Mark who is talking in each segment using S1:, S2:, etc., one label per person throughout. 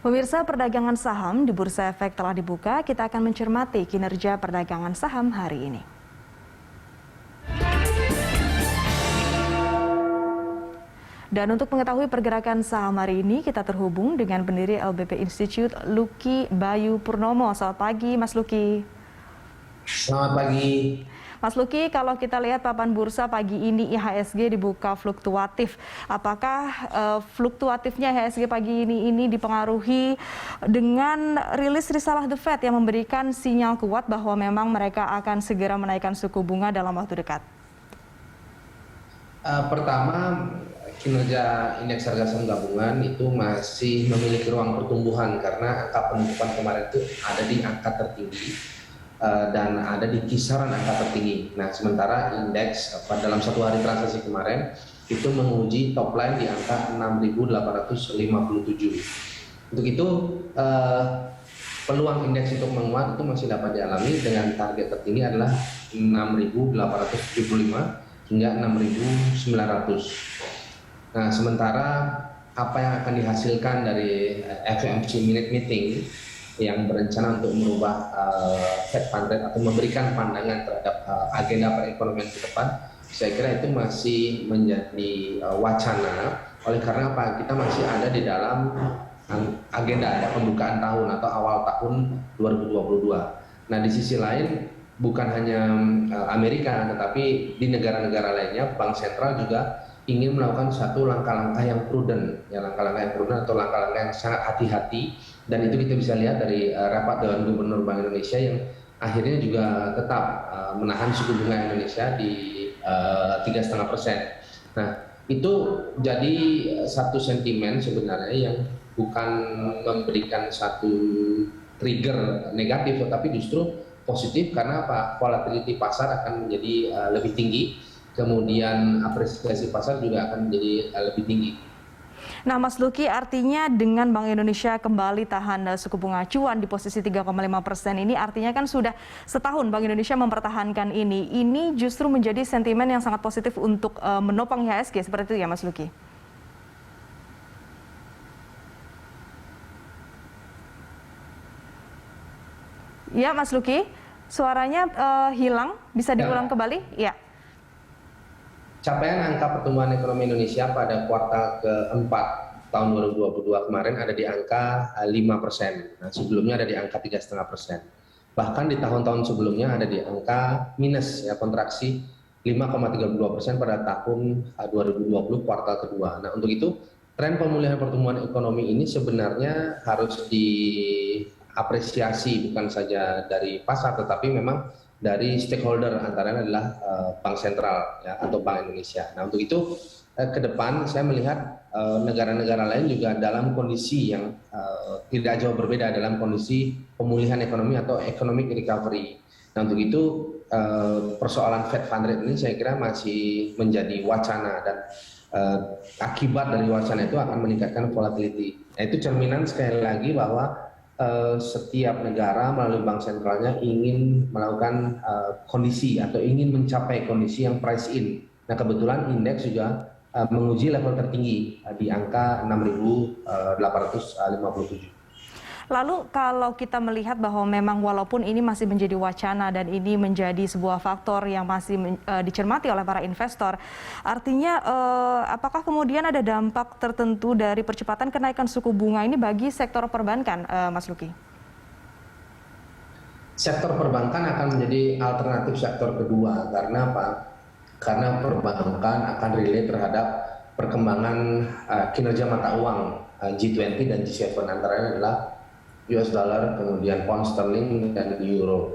S1: Pemirsa, perdagangan saham di Bursa Efek telah dibuka. Kita akan mencermati kinerja perdagangan saham hari ini. Dan untuk mengetahui pergerakan saham hari ini, kita terhubung dengan pendiri LBP Institute, Lucky Bayu Purnomo. Selamat pagi, Mas Lucky.
S2: Selamat pagi.
S1: Mas Lucky, kalau kita lihat papan bursa pagi ini IHSG dibuka fluktuatif. Apakah fluktuatifnya IHSG pagi ini dipengaruhi dengan rilis risalah The Fed yang memberikan sinyal kuat bahwa memang mereka akan segera menaikkan suku bunga dalam waktu dekat?
S2: Pertama, kinerja indeks harga saham gabungan itu masih memiliki ruang pertumbuhan karena angka penutupan kemarin itu ada di angka tertinggi. Dan ada di kisaran angka tertinggi. Nah, sementara indeks dalam satu hari transaksi kemarin itu menguji top line di angka 6.857. Untuk itu peluang indeks untuk menguat itu masih dapat dialami dengan target tertinggi adalah 6.875 hingga 6.900. Nah, sementara apa yang akan dihasilkan dari FOMC minute meeting yang berencana untuk merubah Fed Fund Rate atau memberikan pandangan terhadap agenda perekonomian ke depan, saya kira itu masih menjadi wacana. Oleh karena apa? Kita masih ada di dalam agenda pembukaan tahun atau awal tahun 2022. Nah, di sisi lain bukan hanya Amerika, tetapi di negara-negara lainnya Bank Sentral juga ingin melakukan satu langkah-langkah yang prudent, atau langkah-langkah yang sangat hati-hati, dan itu kita bisa lihat dari rapat Dewan Gubernur Bank Indonesia yang akhirnya juga tetap menahan suku bunga Indonesia di 3,5%. Nah, itu jadi satu sentimen sebenarnya yang bukan memberikan satu trigger negatif, tetapi justru positif karena apa? Volatility pasar akan menjadi lebih tinggi. Kemudian apresiasi pasar juga akan menjadi lebih tinggi.
S1: Nah, Mas Lucky, artinya dengan Bank Indonesia kembali tahan suku bunga acuan di posisi 3,5% ini, artinya kan sudah setahun Bank Indonesia mempertahankan ini. Ini justru menjadi sentimen yang sangat positif untuk menopang IHSG, seperti itu ya Mas Lucky? Ya, Mas Lucky, suaranya hilang, bisa diulang kembali? Ya.
S2: Capaian angka pertumbuhan ekonomi Indonesia pada kuartal keempat tahun 2022 kemarin ada di angka 5%. Nah, sebelumnya ada di angka 3,5%. Bahkan di tahun-tahun sebelumnya ada di angka minus, kontraksi 5,32% pada tahun 2020 kuartal kedua. Nah, untuk itu tren pemulihan pertumbuhan ekonomi ini sebenarnya harus diapresiasi bukan saja dari pasar, tetapi memang dari stakeholder, antaranya adalah Bank Sentral atau Bank Indonesia. Nah, untuk itu ke depan saya melihat negara-negara lain juga dalam kondisi yang tidak jauh berbeda, dalam kondisi pemulihan ekonomi atau economic recovery. Nah, untuk itu persoalan Fed Fund Rate ini saya kira masih menjadi wacana, dan akibat dari wacana itu akan meningkatkan volatility. Nah, itu cerminan sekali lagi bahwa setiap negara melalui bank sentralnya ingin melakukan kondisi atau ingin mencapai kondisi yang price in. Nah, kebetulan indeks juga menguji level tertinggi di angka 6.857.
S1: Lalu kalau kita melihat bahwa memang walaupun ini masih menjadi wacana dan ini menjadi sebuah faktor yang masih dicermati oleh para investor, artinya apakah kemudian ada dampak tertentu dari percepatan kenaikan suku bunga ini bagi sektor perbankan, Mas Lucky?
S2: Sektor perbankan akan menjadi alternatif sektor kedua. Karena apa? Karena perbankan akan relate terhadap perkembangan kinerja mata uang G20 dan G7, antaranya adalah US dollar, kemudian pound sterling, dan euro.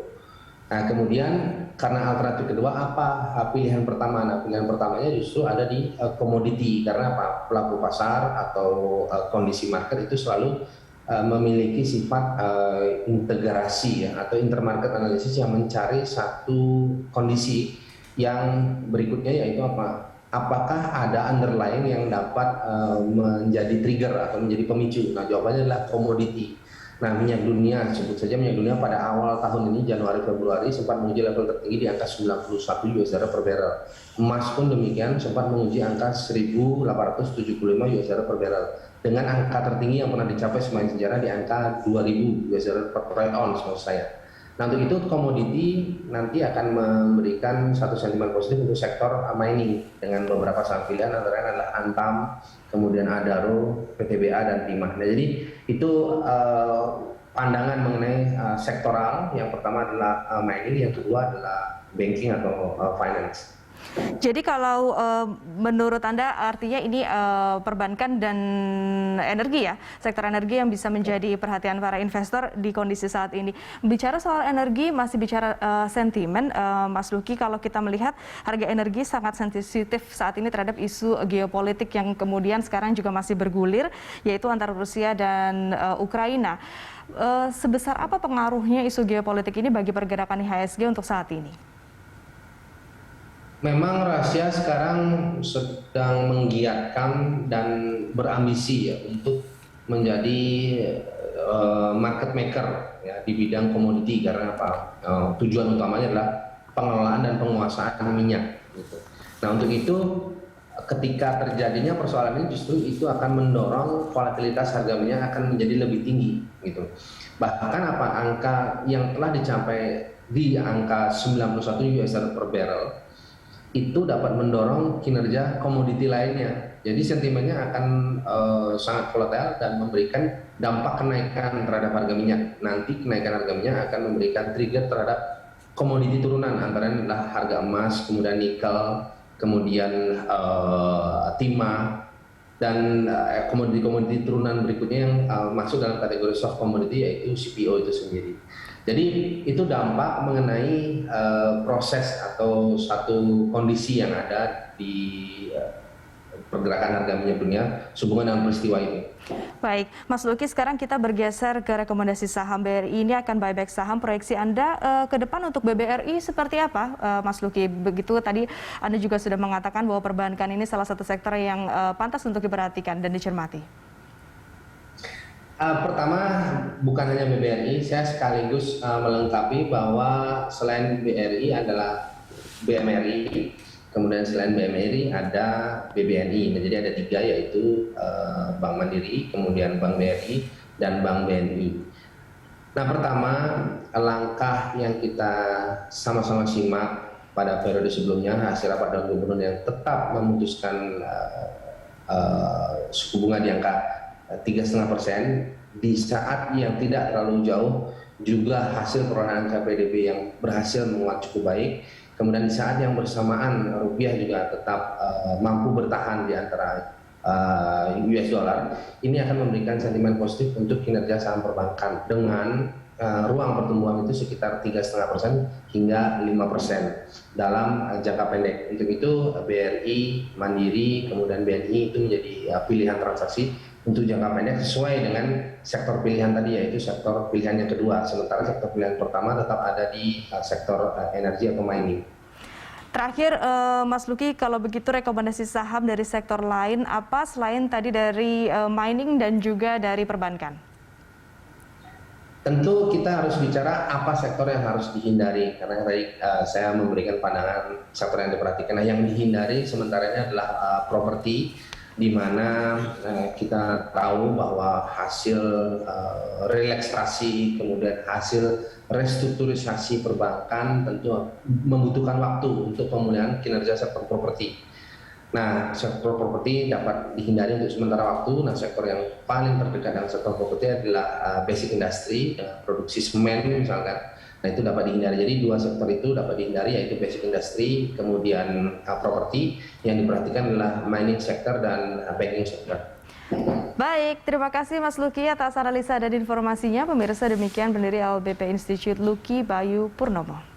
S2: Nah, kemudian karena alternatif kedua apa pilihan pertama? Nah, pilihan pertamanya justru ada di komoditi, karena apa? Pelaku pasar atau kondisi market itu selalu memiliki sifat integrasi atau intermarket analysis yang mencari satu kondisi yang berikutnya, yaitu apa? Apakah ada underlying yang dapat menjadi trigger atau menjadi pemicu? Nah, jawabannya adalah komoditi. Nah, minyak dunia, sebut saja minyak dunia pada awal tahun ini, Januari-Februari, sempat menguji level tertinggi di angka 91 US dollar per barrel. Emas pun demikian, sempat menguji angka 1.875 US dollar per barrel. dengan angka tertinggi yang pernah dicapai sepanjang sejarah di angka 2.000 US$ per troy ounce maksud saya. Nah, untuk itu komoditi nanti akan memberikan satu sentimen positif untuk sektor mining dengan beberapa saham pilihan, antara lain adalah Antam, kemudian Adaro, PTBA, dan Timah. Nah, jadi itu pandangan mengenai sektoral. Yang pertama adalah mining, yang kedua adalah banking atau finance.
S1: Jadi kalau menurut Anda artinya ini perbankan dan energi ya, sektor energi yang bisa menjadi perhatian para investor di kondisi saat ini. Bicara soal energi, masih bicara sentimen, Mas Luki, kalau kita melihat harga energi sangat sensitif saat ini terhadap isu geopolitik yang kemudian sekarang juga masih bergulir, yaitu antara Rusia dan Ukraina. Sebesar apa pengaruhnya isu geopolitik ini bagi pergerakan IHSG untuk saat ini?
S2: Memang Rusia sekarang sedang menggiatkan dan berambisi ya untuk menjadi market maker ya di bidang komoditi, karena apa? Tujuan utamanya adalah pengelolaan dan penguasaan minyak gitu. Nah, untuk itu ketika terjadinya persoalan ini, justru itu akan mendorong volatilitas harga minyak akan menjadi lebih tinggi gitu. Bahkan angka yang telah dicapai di angka 91 US$ per barrel itu dapat mendorong kinerja komoditi lainnya. Jadi sentimennya akan sangat volatile dan memberikan dampak kenaikan terhadap harga minyak. Nanti kenaikan harga minyak akan memberikan trigger terhadap komoditi turunan, antara lain adalah harga emas, kemudian nikel, kemudian timah, dan komoditi-komoditi turunan berikutnya yang masuk dalam kategori soft commodity, yaitu CPO itu sendiri. Jadi itu dampak mengenai proses atau satu kondisi yang ada di pergerakan harga minyak dunia sehubungan dengan peristiwa ini.
S1: Baik, Mas Luki, sekarang kita bergeser ke rekomendasi saham. BRI ini akan buyback saham. Proyeksi Anda ke depan untuk BBRI seperti apa, Mas Luki? Begitu tadi Anda juga sudah mengatakan bahwa perbankan ini salah satu sektor yang pantas untuk diperhatikan dan dicermati.
S2: Pertama, bukan hanya BBRI, saya sekaligus melengkapi bahwa selain BRI adalah BMRI, kemudian selain BMRI ada BBNI. Nah, jadi ada 3, yaitu Bank Mandiri, kemudian Bank BRI, dan Bank BNI. Nah, pertama, langkah yang kita sama-sama simak pada periode sebelumnya, hasil rapat Dewan Gubernur yang tetap memutuskan suku bunga di angka 3,5% di saat yang tidak terlalu jauh, juga hasil perolehan KPDB yang berhasil menguat cukup baik. Kemudian di saat yang bersamaan rupiah juga tetap mampu bertahan di antara US dollar, ini akan memberikan sentimen positif untuk kinerja saham perbankan dengan ruang pertumbuhan itu sekitar 3,5% hingga 5% dalam jangka pendek. Untuk itu BRI, Mandiri, kemudian BNI itu menjadi pilihan transaksi untuk jangka pendek sesuai dengan sektor pilihan tadi, yaitu sektor pilihan yang kedua. Sementara sektor pilihan pertama tetap ada di sektor energi atau mining.
S1: Terakhir, Mas Luki, kalau begitu rekomendasi saham dari sektor lain apa selain tadi dari mining dan juga dari perbankan?
S2: Tentu kita harus bicara apa sektor yang harus dihindari, karena tadi saya memberikan pandangan sektor yang diperhatikan. Nah, yang dihindari sementara ini adalah properti, di mana kita tahu bahwa hasil relaksasi, kemudian hasil restrukturisasi perbankan tentu membutuhkan waktu untuk pemulihan kinerja sektor properti. Nah, sektor properti dapat dihindari untuk sementara waktu. Nah, sektor yang paling terdekat dengan sektor properti adalah basic industry, produksi semen misalkan. Nah, itu dapat dihindari. Jadi 2 sektor itu dapat dihindari, yaitu basic industry, kemudian properti. Yang diperhatikan adalah mining sector dan banking sector.
S1: Baik, terima kasih Mas Luki atas analisa dan informasinya. Pemirsa, demikian pendiri LBP Institute Luki Bayu Purnomo.